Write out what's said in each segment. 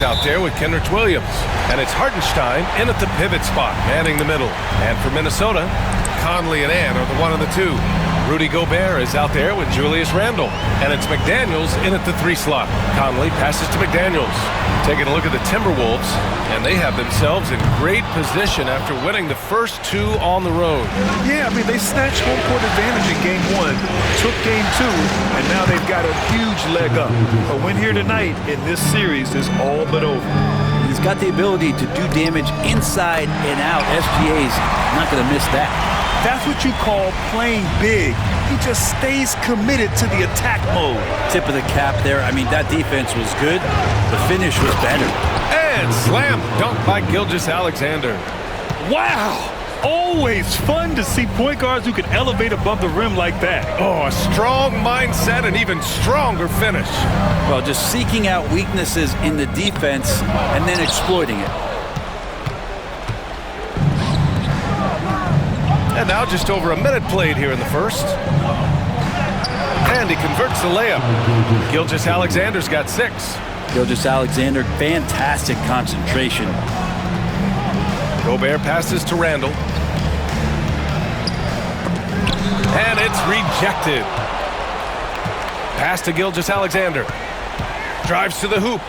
out there with Kenrich Williams. And it's Hartenstein in at the pivot spot, manning the middle. And for Minnesota, Conley and Ann are the 1 and the 2. Rudy Gobert is out there with Julius Randle. And it's McDaniels in at the 3 slot. Conley passes to McDaniels. Taking a look at the Timberwolves, and they have themselves in great position after winning the first 2 on the road. Yeah, I mean, they snatched home court advantage in game 1, took game 2, and now they've got a huge leg up. A win here tonight in this series is all but over. He's got the ability to do damage inside and out. SGA's not going to miss that. That's what you call playing big. He just stays committed to the attack mode. Tip of the cap there. I mean, that defense was good. The finish was better. And slam dunk by Gilgeous-Alexander. Wow! Always fun to see point guards who can elevate above the rim like that. Oh, a strong mindset and even stronger finish. Well, just seeking out weaknesses in the defense and then exploiting it. And now just over a minute played here in the first. And he converts the layup. Gilgeous-Alexander's got 6. Gilgeous-Alexander, fantastic concentration. Gobert passes to Randle. And it's rejected. Pass to Gilgeous-Alexander. Drives to the hoop.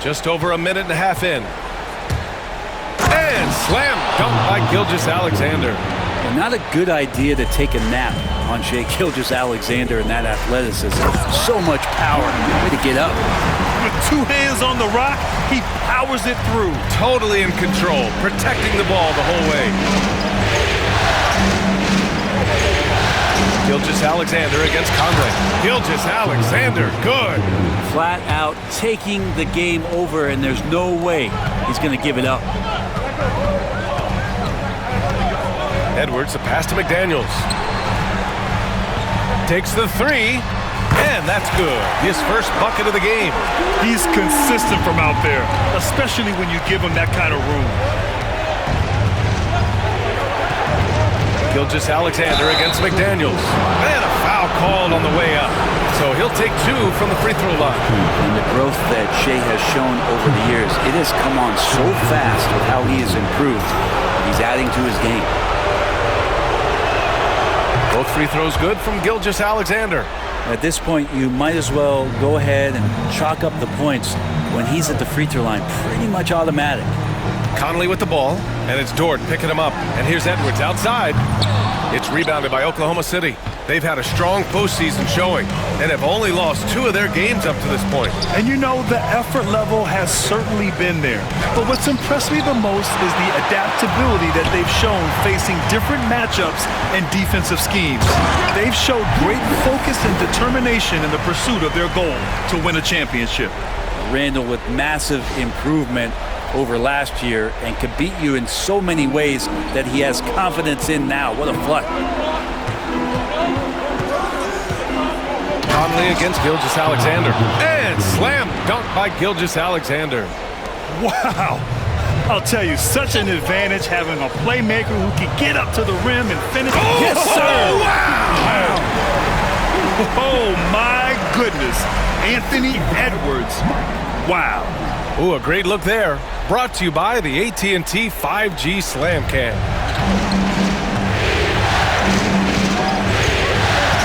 Just over a minute and a half in. And slam dunk by Gilgeous-Alexander. Well, not a good idea to take a nap on Shai Gilgeous-Alexander and that athleticism. So much power. Way to get up. With 2 hands on the rock, he powers it through. Totally in control, protecting the ball the whole way. Gilgeous-Alexander against Conley. Gilgeous-Alexander, good. Flat out taking the game over, and there's no way he's going to give it up. Edwards, a pass to McDaniels. Takes the 3, and that's good. His first bucket of the game. He's consistent from out there, especially when you give him that kind of room. Gilgeous-Alexander against McDaniels. And a foul called on the way up. So he'll take 2 from the free throw line. And the growth that Shai has shown over the years, it has come on so fast with how he has improved. He's adding to his game. Both free throws good from Gilgeous-Alexander. At this point, you might as well go ahead and chalk up the points when he's at the free throw line. Pretty much automatic. Conley with the ball, and it's Dort picking him up. And here's Edwards outside. It's rebounded by Oklahoma City. They've had a strong postseason showing and have only lost 2 of their games up to this point. And you know, the effort level has certainly been there. But what's impressed me the most is the adaptability that they've shown facing different matchups and defensive schemes. They've showed great focus and determination in the pursuit of their goal to win a championship. Randle with massive improvement over last year and could beat you in so many ways that he has confidence in now. What a flush. Conley against Gilgeous-Alexander. And slam dunk by Gilgeous-Alexander. Wow. I'll tell you, such an advantage having a playmaker who can get up to the rim and finish. Oh, yes, sir. Wow. Oh, my goodness. Anthony Edwards. Wow. Ooh, a great look there. Brought to you by the AT&T 5G Slam Cam.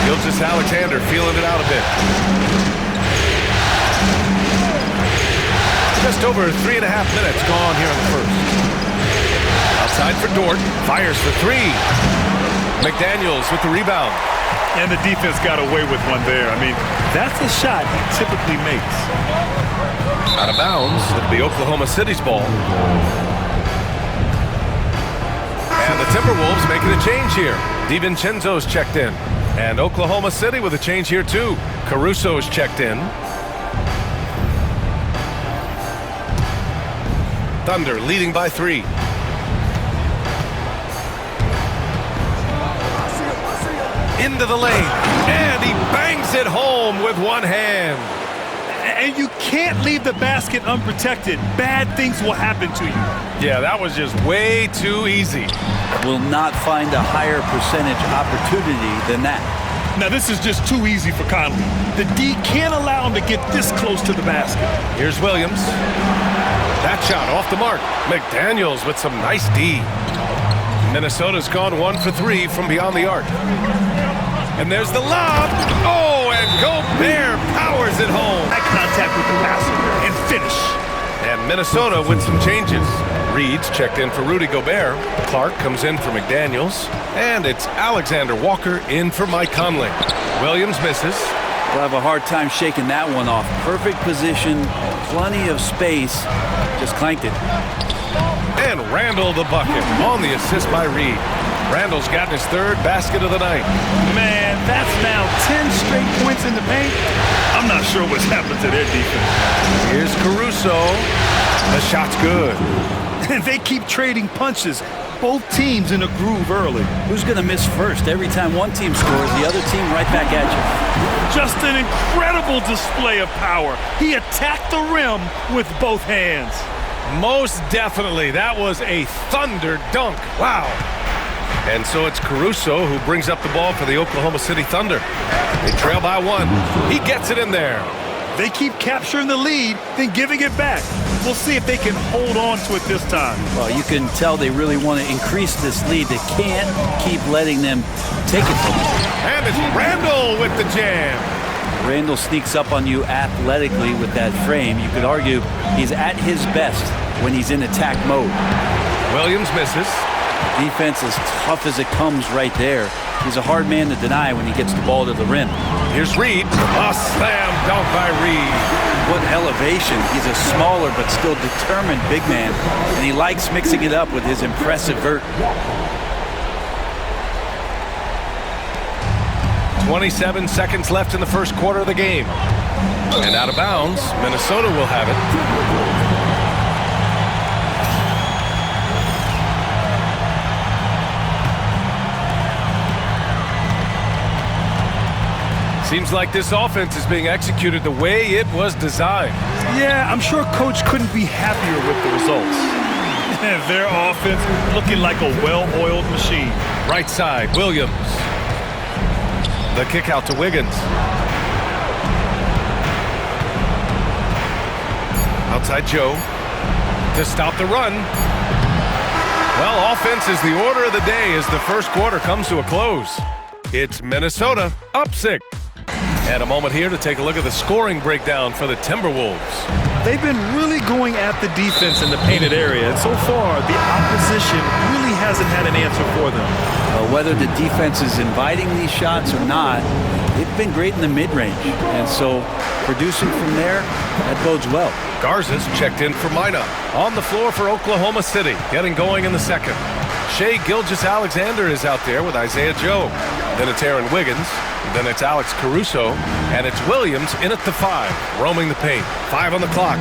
Gilgeous-Alexander feeling it out a bit. Just over 3.5 minutes gone here in the first. Outside for Dort. Fires for 3. McDaniels with the rebound. And the defense got away with one there. I mean, that's a shot he typically makes. Out of bounds. It'll be Oklahoma City's ball. And the Timberwolves making a change here. DiVincenzo's checked in. And Oklahoma City with a change here too. Caruso's checked in. Thunder leading by 3. Into the lane. And he bangs it home with one hand. And you can't leave the basket unprotected. Bad things will happen to you. Yeah, that was just way too easy. Will not find a higher percentage opportunity than that. Now this is just too easy for Conley. The D can't allow him to get this close to the basket. Here's Williams. That shot off the mark. McDaniels with some nice D. Minnesota's gone 1 for 3 from beyond the arc. And there's the lob. Oh, and Gobert powers it home. Eye contact with the passer and finish. And Minnesota with some changes. Reed's checked in for Rudy Gobert. Clark comes in for McDaniels. And it's Alexander Walker in for Mike Conley. Williams misses. We'll have a hard time shaking that one off. Perfect position, plenty of space. Just clanked it. And Randall the bucket on the assist by Reed. Randall's gotten his 3rd basket of the night. Man, that's now 10 straight points in the paint. I'm not sure what's happened to their defense. Here's Caruso. The shot's good. And they keep trading punches. Both teams in a groove early. Who's going to miss first? Every time one team scores, the other team right back at you. Just an incredible display of power. He attacked the rim with both hands. Most definitely. That was a thunder dunk. Wow. And so it's Caruso who brings up the ball for the Oklahoma City Thunder. They trail by 1. He gets it in there. They keep capturing the lead, then giving it back. We'll see if they can hold on to it this time. Well, you can tell they really want to increase this lead. They can't keep letting them take it from them. And it's Randall with the jam. Randall sneaks up on you athletically with that frame. You could argue he's at his best when he's in attack mode. Williams misses. Defense is tough as it comes right there. He's a hard man to deny when he gets the ball to the rim. Here's Reed. A slam dunk by Reed. What elevation. He's a smaller but still determined big man, and he likes mixing it up with his impressive vert. 27 seconds left in the first quarter of the game. And out of bounds, Minnesota will have it. Seems like this offense is being executed the way it was designed. Yeah, I'm sure Coach couldn't be happier with the results. Their offense looking like a well-oiled machine. Right side, Williams. The kick out to Wiggins. Outside Joe to stop the run. Well, offense is the order of the day as the first quarter comes to a close. It's Minnesota up 6. And a moment here to take a look at the scoring breakdown for the Timberwolves. They've been really going at the defense in the painted area, and so far the opposition really hasn't had an answer for them. Whether the defense is inviting these shots or not, they've been great in the mid-range, and so producing from there, that bodes well. Garza's checked in for Mina. On the floor for Oklahoma City, getting going in the second. Shai Gilgeous-Alexander is out there with Isaiah Joe. Then it's Aaron Wiggins. Then it's Alex Caruso. And it's Williams in at the 5, roaming the paint. 5 on the clock.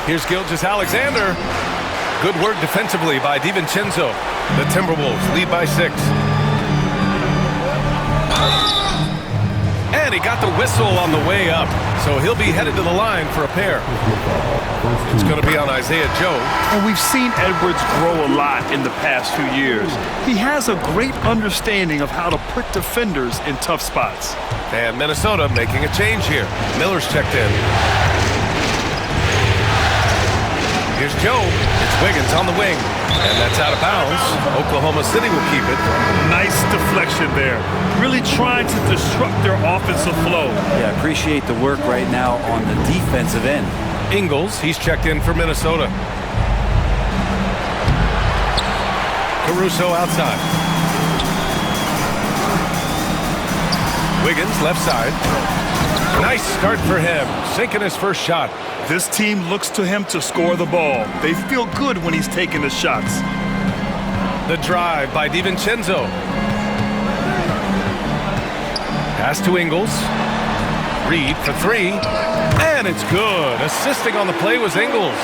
Here's Gilgeous-Alexander. Good work defensively by DiVincenzo. The Timberwolves lead by 6. And he got the whistle on the way up. So he'll be headed to the line for a pair. It's going to be on Isaiah Joe. And we've seen Edwards grow a lot in the past few years. He has a great understanding of how to put defenders in tough spots. And Minnesota making a change here. Miller's checked in. Here's Joe. It's Wiggins on the wing. And that's out of bounds. Oklahoma City will keep it. Nice deflection there. Really trying to disrupt their offensive flow. Yeah, appreciate the work right now on the defensive end. Ingles, he's checked in for Minnesota. Caruso outside. Wiggins left side. Nice start for him, sinking his first shot. This team looks to him to score the ball. They feel good when he's taking the shots. The drive by DiVincenzo. Pass to Ingles. Reed for 3. And it's good. Assisting on the play was Ingles.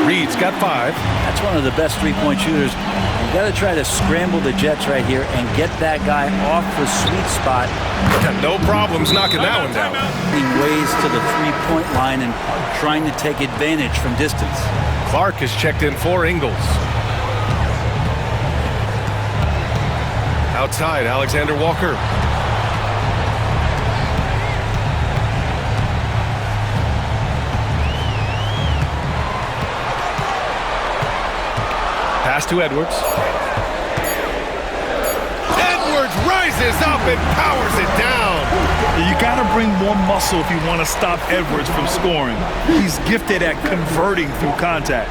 Reed's got 5. That's one of the best three-point shooters. You got to try to scramble the Jets right here and get that guy off the sweet spot. No problems knocking that one down. Ways to the three-point line and trying to take advantage from distance. Clark is checked in for Ingles. Outside, Alexander Walker. Pass to Edwards. Edwards rises up and powers it down. You got to bring more muscle if you want to stop Edwards from scoring. He's gifted at converting through contact.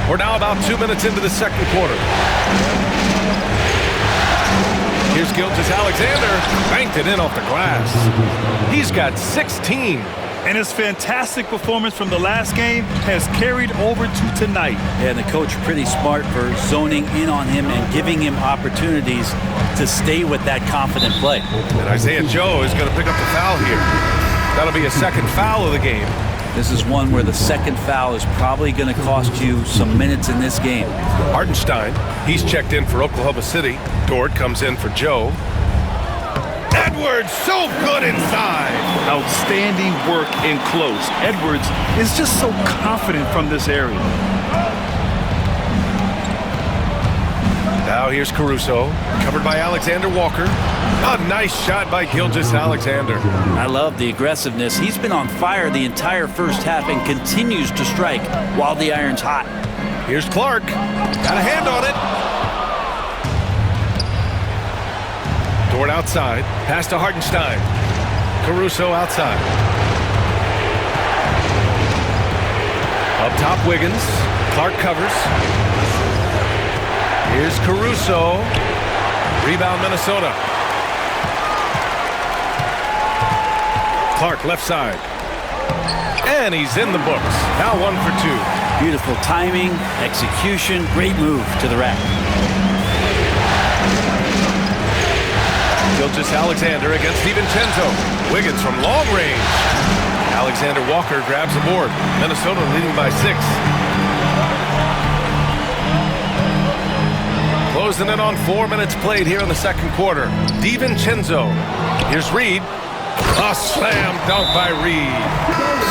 We're now about 2 minutes into the second quarter. Here's Gilgeous-Alexander. Banked it in off the glass. He's got 16. And his fantastic performance from the last game has carried over to tonight. And the coach pretty smart for zoning in on him and giving him opportunities to stay with that confident play. And Isaiah Joe is going to pick up the foul here. That'll be a second foul of the game. This is one where the second foul is probably going to cost you some minutes in this game. Hartenstein, he's checked in for Oklahoma City. Dort comes in for Joe. Edwards, so good inside. Outstanding work in close. Edwards is just so confident from this area. Now here's Caruso, covered by Alexander Walker. A nice shot by Gilgeous-Alexander. I love the aggressiveness. He's been on fire the entire first half and continues to strike while the iron's hot. Here's Clark. Got a hand on it. Dort outside. Pass to Hartenstein. Caruso outside. Up top, Wiggins. Clark covers. Here's Caruso. Rebound, Minnesota. Clark left side. And he's in the books. Now 1 for 2. Beautiful timing, execution, great move to the rack. Gilgeous-Alexander against DiVincenzo. Wiggins from long range. Alexander Walker grabs the board. Minnesota leading by 6. Closing in on 4 minutes played here in the second quarter. DiVincenzo. Here's Reed. A slam dunk by Reed.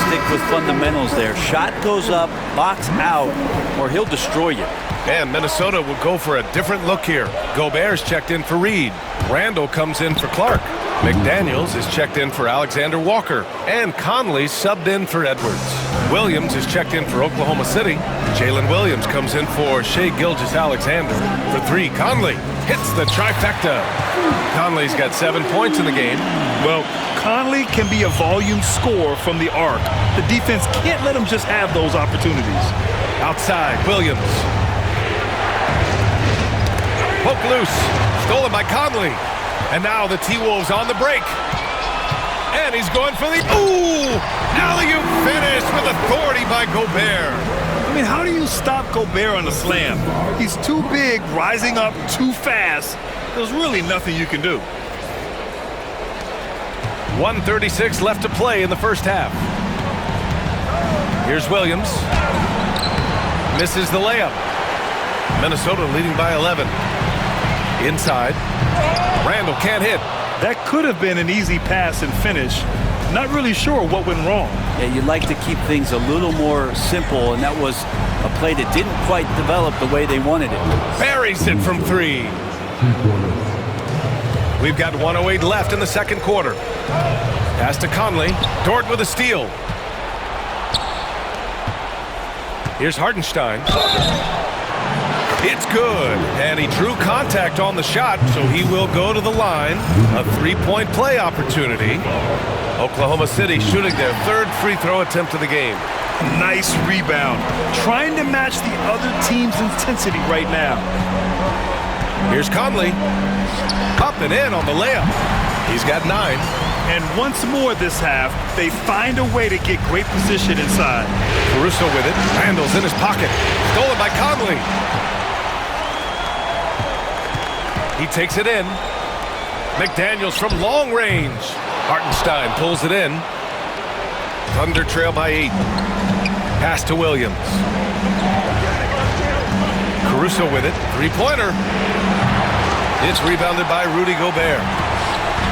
Stick with fundamentals there. Shot goes up, box out, or he'll destroy you. And Minnesota will go for a different look here. Gobert's checked in for Reed. Randall comes in for Clark. McDaniels is checked in for Alexander Walker. And Conley subbed in for Edwards. Williams is checked in for Oklahoma City. Jalen Williams comes in for Shai Gilgeous-Alexander. For 3, Conley hits the trifecta. Conley's got 7 points in the game. Well, Conley can be a volume scorer from the arc. The defense can't let him just have those opportunities. Outside, Williams. Poke loose. Stolen by Conley. And now the T-Wolves on the break. And he's going for the... Ooh! Alley-oop finish with authority by Gobert. I mean, how do you stop Gobert on the slam? He's too big, rising up too fast. There's really nothing you can do. 1:36 left to play in the first half. Here's Williams. Misses the layup. Minnesota leading by 11. Inside. Randall can't hit. That could have been an easy pass and finish. Not really sure what went wrong. Yeah, you'd like to keep things a little more simple, and that was a play that didn't quite develop the way they wanted it. Buries it from 3. We've got 1:08 left in the second quarter. Pass to Conley. Dort with a steal. Here's Hartenstein. It's good. And he drew contact on the shot, so he will go to the line. A 3-point play opportunity. Oklahoma City shooting their 3rd free throw attempt of the game. Nice rebound. Trying to match the other team's intensity right now. Here's Conley. Up and in on the layup. He's got 9. And once more this half, they find a way to get great position inside. Caruso with it. Randall's in his pocket. Stolen by Conley. He takes it in. McDaniels from long range. Hartenstein pulls it in. Thunder trail by 8. Pass to Williams. Caruso with it. 3-pointer. It's rebounded by Rudy Gobert.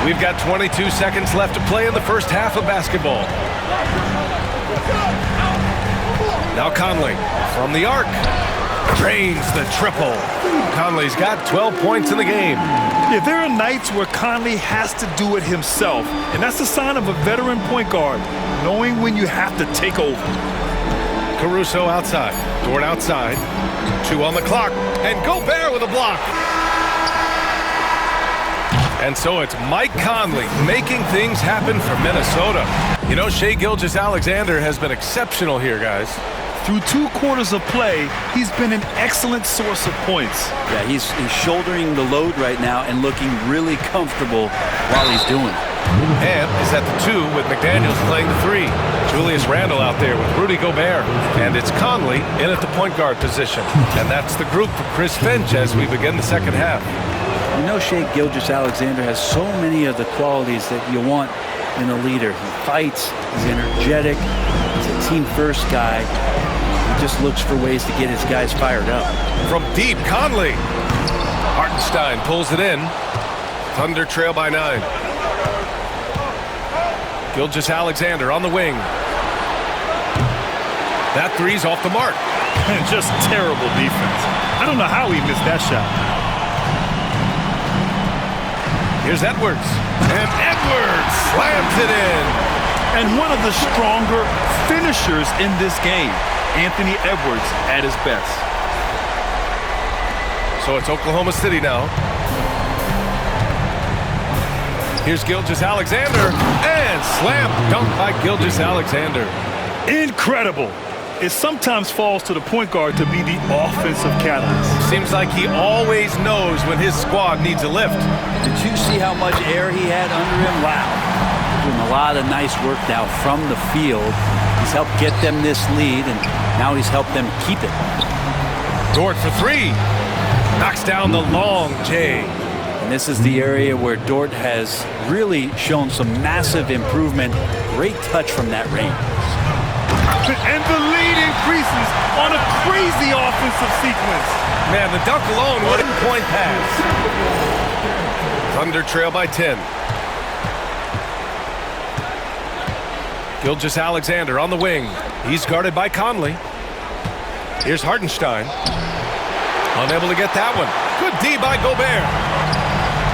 We've got 22 seconds left to play in the first half of basketball. Now Conley from the arc. Drains the triple. Conley's got 12 points in the game. Yeah, there are nights where Conley has to do it himself, and that's a sign of a veteran point guard, knowing when you have to take over. Caruso outside, Dort outside, 2 on the clock, and Gobert with a block. And so it's Mike Conley making things happen for Minnesota. You know, Shai Gilgeous-Alexander has been exceptional here, guys. Through 2 quarters of play, he's been an excellent source of points. Yeah, he's shouldering the load right now and looking really comfortable while he's doing it. And is at the 2 with McDaniels playing the 3. Julius Randle out there with Rudy Gobert. And it's Conley in at the point guard position. And that's the group for Chris Finch as we begin the second half. You know, Shai Gilgeous-Alexander has so many of the qualities that you want in a leader. He fights, he's energetic, he's a team-first guy. He just looks for ways to get his guys fired up. From deep, Conley. Hartenstein pulls it in. Thunder trail by 9. Gilgeous-Alexander on the wing. That 3's off the mark. Just terrible defense. I don't know how he missed that shot. Here's Edwards. And Edwards slams it in. And one of the stronger finishers in this game, Anthony Edwards at his best. So it's Oklahoma City now. Here's Gilgeous-Alexander, and slam dunk by Gilgeous-Alexander. Incredible. It sometimes falls to the point guard to be the offensive catalyst. Seems like he always knows when his squad needs a lift. Did you see how much air he had under him? Wow. Doing a lot of nice work now from the field. He's helped get them this lead, and now he's helped them keep it. Dort for 3. Knocks down the long J. And this is the area where Dort has really shown some massive improvement. Great touch from that range. And the lead increases on a crazy offensive sequence. Man, the dunk alone, what a point pass. Thunder trail by 10. Gilgeous-Alexander on the wing. He's guarded by Conley. Here's Hartenstein. Unable to get that one. Good D by Gobert.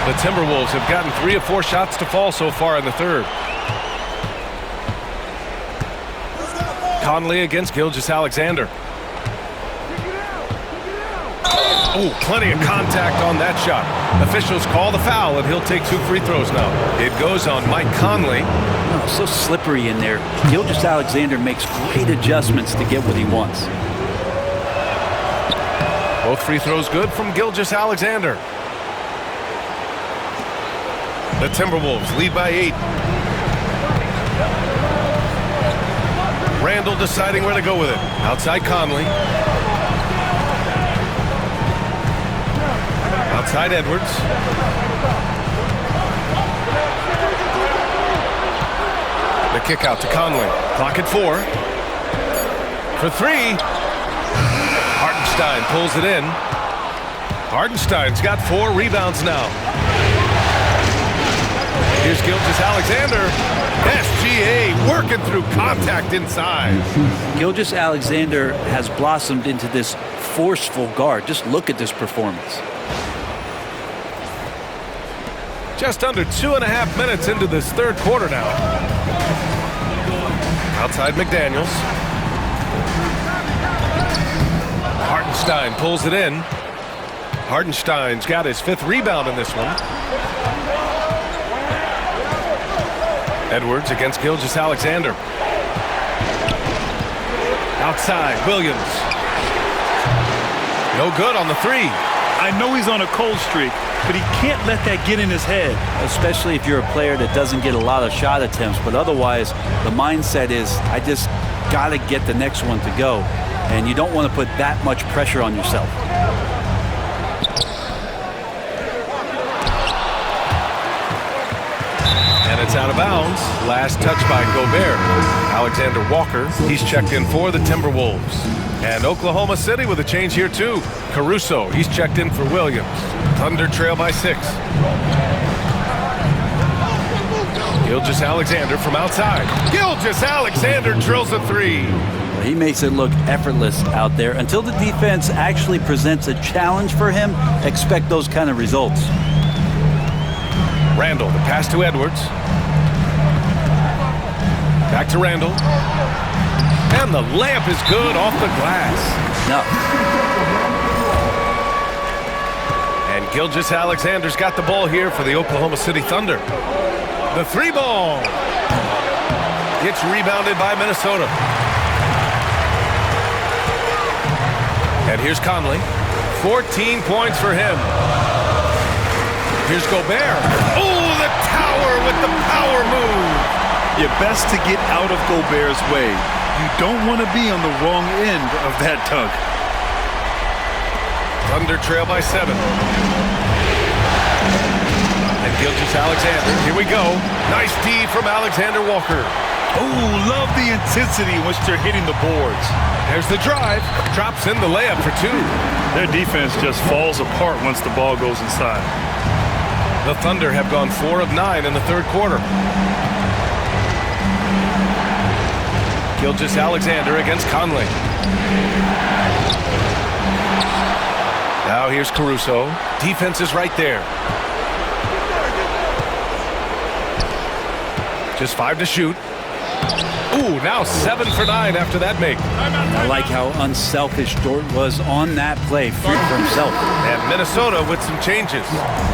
The Timberwolves have gotten 3 of 4 shots to fall so far in the third. Conley against Gilgeous-Alexander. Oh, plenty of contact on that shot. Officials call the foul, and he'll take 2 free throws now. It goes on Mike Conley. Oh, so slippery in there. Gilgeous-Alexander makes great adjustments to get what he wants. Both free throws good from Gilgeous-Alexander. The Timberwolves lead by 8. Randle deciding where to go with it. Outside Conley. Outside Edwards. The kick out to Conley. Clock at 4. For 3. Hartenstein pulls it in. Hartenstein's got 4 rebounds now. Here's Gilgeous-Alexander. SGA working through contact inside. Gilgeous-Alexander has blossomed into this forceful guard. Just look at this performance. Just under 2.5 minutes into this third quarter now. Outside McDaniels. Hartenstein pulls it in. Hartenstein's got his 5th rebound in this one. Edwards against Gilgeous-Alexander. Outside, Williams. No good on the 3. I know he's on a cold streak, but he can't let that get in his head. Especially if you're a player that doesn't get a lot of shot attempts, but otherwise the mindset is, I just got to get the next one to go. And you don't want to put that much pressure on yourself. And it's out of bounds. Last touch by Gobert. Alexander Walker, he's checked in for the Timberwolves. And Oklahoma City with a change here too. Caruso, he's checked in for Williams. Thunder trail by 6. Gilgeous-Alexander from outside. Gilgeous-Alexander drills a 3. He makes it look effortless out there. Until the defense actually presents a challenge for him, expect those kind of results. Randall, the pass to Edwards. Back to Randall. And the layup is good off the glass. No. And Gilgeous-Alexander's got the ball here for the Oklahoma City Thunder. The three ball. Gets rebounded by Minnesota. And here's Conley. 14 points for him. Here's Gobert. Oh, the tower with the power move. You're best to get out of Gobert's way. You don't want to be on the wrong end of that tug. Thunder trail by 7. And Gilgeous-Alexander. Here we go. Nice D from Alexander Walker. Oh, love the intensity in which they're hitting the boards. There's the drive. Drops in the layup for 2. Their defense just falls apart once the ball goes inside. The Thunder have gone 4 of 9 in the third quarter. Gilgeous-Alexander against Conley. Now here's Caruso. Defense is right there. Just 5 to shoot. Ooh, now 7 for 9 after that make. I like how unselfish Dort was on that play for himself. And Minnesota with some changes.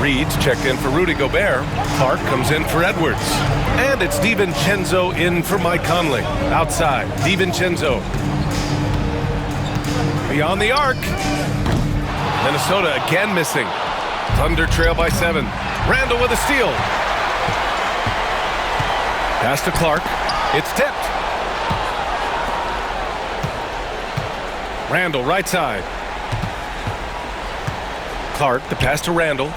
Reed's checked in for Rudy Gobert. Clark comes in for Edwards. And it's DiVincenzo in for Mike Conley. Outside, DiVincenzo. Beyond the arc. Minnesota again missing. Thunder trail by 7. Randall with a steal. Pass to Clark. It's tipped. Randall right side. Clark, the pass to Randall.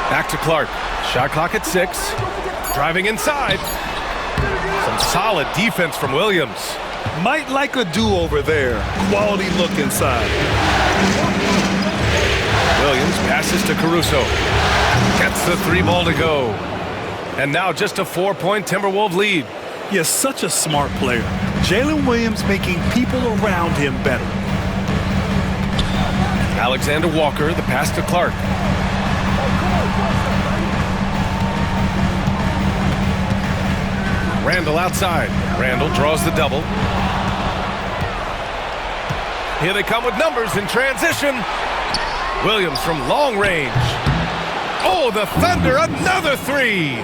Back to Clark. Shot clock at 6. Driving inside. Some solid defense from Williams. Might like a do-over there. Quality look inside. Williams passes to Caruso. Gets the 3 ball to go. And now just a 4-point Timberwolves lead. He is such a smart player. Jalen Williams making people around him better. Alexander Walker, the pass to Clark. Randall outside. Randall draws the double. Here they come with numbers in transition. Williams from long range. Oh, the Thunder, another 3.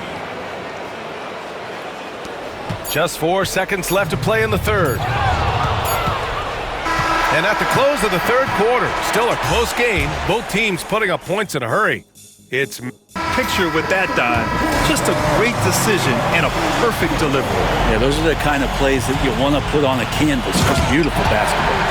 Just 4 seconds left to play in the third. And at the close of the third quarter, still a close game. Both teams putting up points in a hurry. It's picture with that dive. Just a great decision and a perfect delivery. Yeah, those are the kind of plays that you want to put on a canvas. Just beautiful basketball.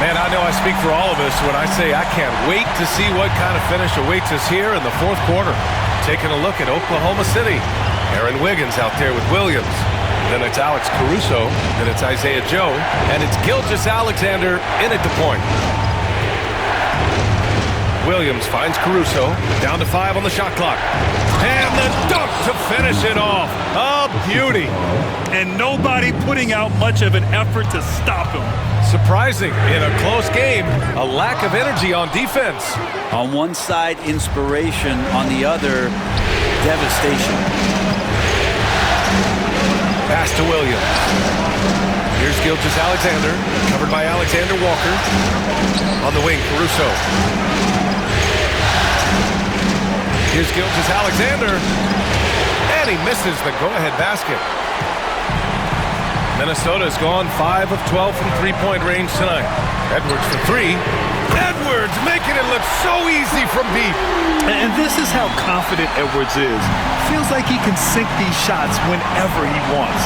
Man, I know I speak for all of us when I say I can't wait to see what kind of finish awaits us here in the fourth quarter. Taking a look at Oklahoma City. Aaron Wiggins out there with Williams. Then it's Alex Caruso. Then it's Isaiah Joe. And it's Gilgeous-Alexander in at the point. Williams finds Caruso. Down to 5 on the shot clock. And the dunk to finish it off. A beauty. And nobody putting out much of an effort to stop him. Surprising in a close game. A lack of energy on defense. On one side, inspiration. On the other, devastation. Pass to Williams. Here's Gilgeous-Alexander, covered by Alexander Walker. On the wing, Caruso. Here's Gilgeous-Alexander. And he misses the go-ahead basket. Minnesota's gone 5 of 12 from three-point range tonight. Edwards for 3. Edwards making it look so easy from deep. And this is how confident Edwards is. Feels like he can sink these shots whenever he wants.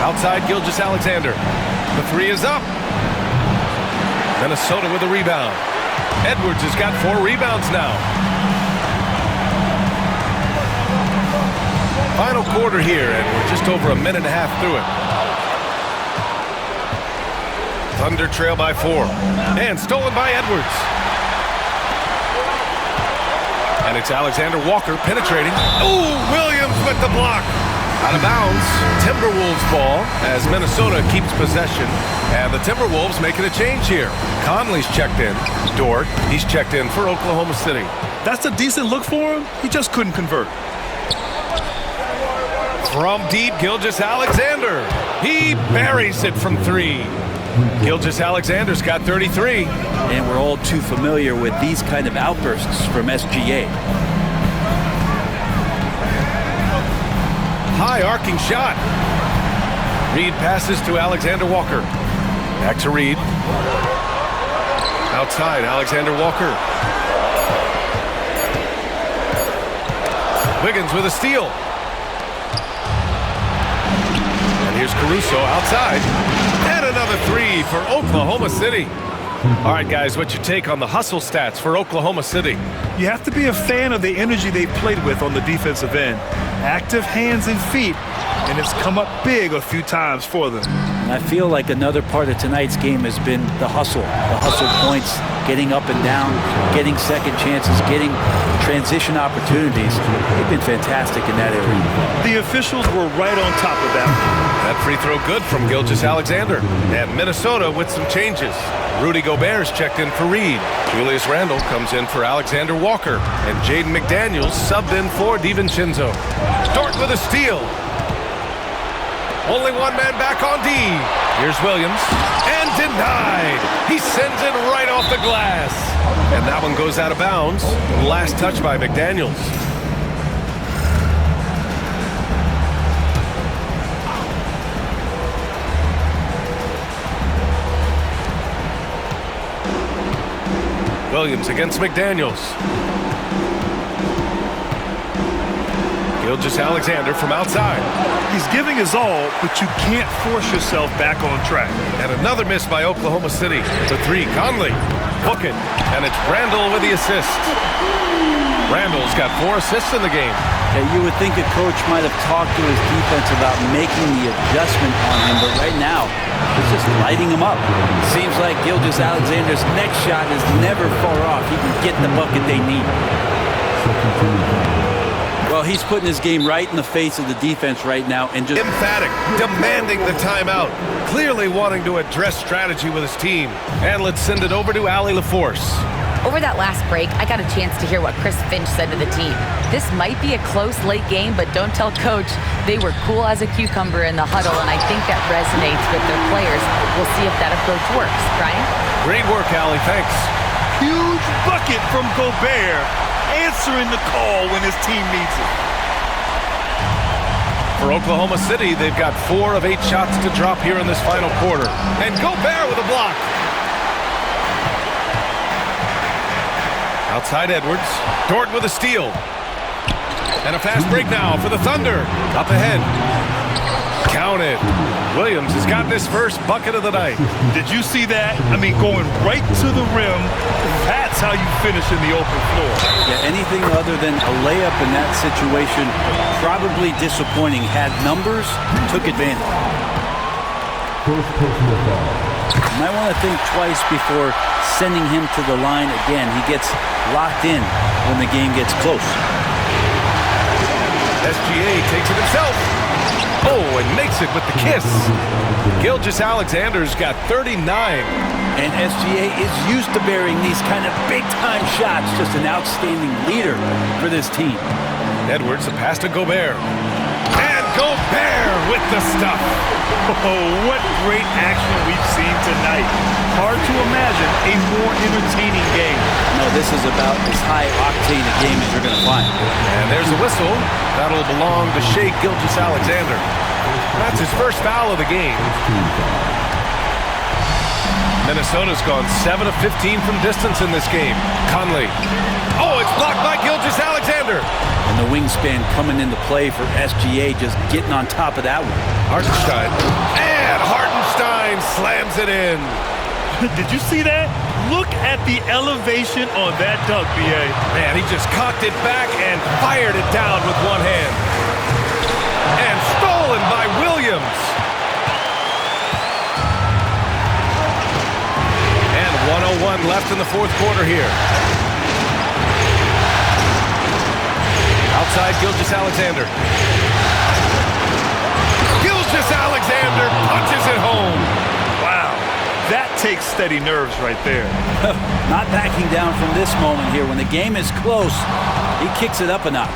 Outside Gilgeous-Alexander. The 3 is up. Minnesota with a rebound. Edwards has got 4 rebounds now. Final quarter here, and we're just over a minute and a half through it. Thunder trail by 4. And stolen by Edwards. And it's Alexander Walker penetrating. Ooh, Williams with the block. Out of bounds, Timberwolves ball as Minnesota keeps possession. And the Timberwolves making a change here. Conley's checked in. Dort, he's checked in for Oklahoma City. That's a decent look for him. He just couldn't convert. From deep, Gilgeous-Alexander. He buries it from 3. Gilgeous-Alexander's got 33. And we're all too familiar with these kind of outbursts from SGA. High arcing shot. Reed passes to Alexander Walker. Back to Reed. Outside, Alexander Walker. Wiggins with a steal. And here's Caruso outside. And another 3 for Oklahoma City. All right, guys, what's your take on the hustle stats for Oklahoma City? You have to be a fan of the energy they've played with on the defensive end. Active hands and feet, and it's come up big a few times for them. And I feel like another part of tonight's game has been the hustle points, getting up and down, getting second chances, getting transition opportunities. They've been fantastic in that area. The officials were right on top of that. That free throw good from Gilgeous-Alexander. And Minnesota with some changes. Rudy Gobert's checked in for Reed. Julius Randle comes in for Alexander Walker. And Jaden McDaniels subbed in for DiVincenzo. Dort with a steal. Only one man back on D. Here's Williams. And denied. He sends it right off the glass. And that one goes out of bounds. Last touch by McDaniels. Williams against McDaniels. Gilgeous-Alexander from outside. He's giving his all, but you can't force yourself back on track. And another miss by Oklahoma City. The 3, Conley. Hook it. And it's Randle with the assist. Randle's got 4 assists in the game. Yeah, you would think a coach might have talked to his defense about making the adjustment on him, but right now, it's just lighting him up. Seems like Gilgeous-Alexander's next shot is never far off. He can get the bucket they need. Well, he's putting his game right in the face of the defense right now and just emphatic, demanding the timeout, clearly wanting to address strategy with his team. And let's send it over to Allie LaForce. Over that last break, I got a chance to hear what Chris Finch said to the team. This might be a close late game, but don't tell Coach. They were cool as a cucumber in the huddle, and I think that resonates with their players. We'll see if that approach works. Brian? Great work, Allie. Thanks. Huge bucket from Gobert, answering the call when his team needs it. For Oklahoma City, they've got 4 of 8 shots to drop here in this final quarter. And Gobert with a block. Outside Edwards. Dort with a steal. And a fast break now for the Thunder. Up ahead. Counted. Williams has got this first bucket of the night. Did you see that? I mean, going right to the rim. That's how you finish in the open floor. Yeah, anything other than a layup in that situation, probably disappointing. Had numbers, took advantage. You might want to think twice before sending him to the line again. He gets locked in when the game gets close. SGA takes it himself. Oh, and makes it with the kiss. Gilgeous-Alexander's got 39. And SGA is used to burying these kind of big-time shots. Just an outstanding leader for this team. Edwards, a pass to Gobert. And Gobert with the stuff. Oh, what great action we've seen tonight. Hard to imagine a more entertaining game. No, this is about as high-octane a game as you're going to find. And there's a whistle. That'll belong to Shai Gilgeous-Alexander. That's his first foul of the game. Minnesota's gone 7 of 15 from distance in this game. Conley. Oh, it's blocked by Gilgeous-Alexander. And the wingspan coming into play for SGA, just getting on top of that one. Hartenstein. And Hartenstein slams it in. Did you see that? Look at the elevation on that dunk, B.A. Man, he just cocked it back and fired it down with one hand. And stolen by Williams. And 1:01 left in the fourth quarter here. Outside Gilgeous-Alexander. Alexander punches it home. Wow, that takes steady nerves right there. Not backing down from this moment here. When the game is close, he kicks it up a notch.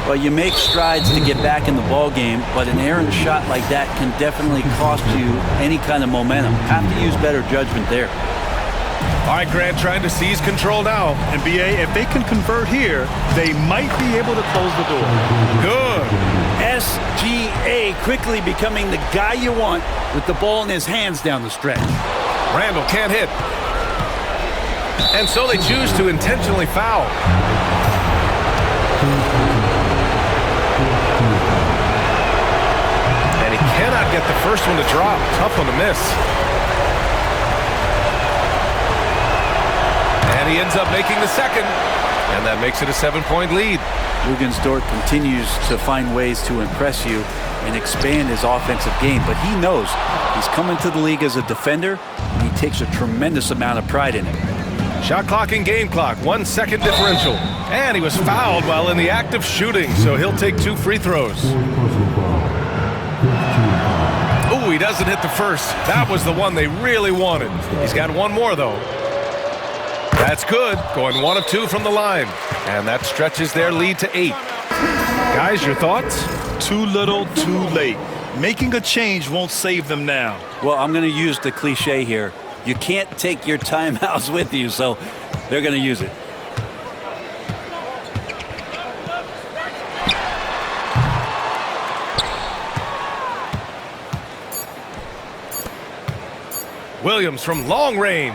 Well, you make strides to get back in the ball game, but an errant shot like that can definitely cost you any kind of momentum. Have to use better judgment there. All right, Grant trying to seize control now. And BA, if they can convert here, they might be able to close the door. Good. SGA quickly becoming the guy you want with the ball in his hands down the stretch. Randall can't hit. And so they choose to intentionally foul. And he cannot get the first one to drop. Tough one to miss. And he ends up making the second. And that makes it a 7-point lead. Dort continues to find ways to impress you and expand his offensive game, but he knows he's coming to the league as a defender, and he takes a tremendous amount of pride in it. Shot clock and game clock, 1 second differential. And he was fouled while in the act of shooting, so he'll take 2 free throws. Oh, he doesn't hit the first. That was the one they really wanted. He's got one more, though. That's good, going 1 of 2 from the line. And that stretches their lead to 8. Guys, your thoughts? Too little, too late. Making a change won't save them now. Well, I'm going to use the cliche here. You can't take your timeouts with you, so they're going to use it. Williams from long range.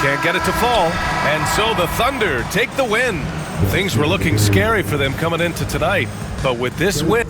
Can't get it to fall. And so the Thunder take the win. Things were looking scary for them coming into tonight. But with this win...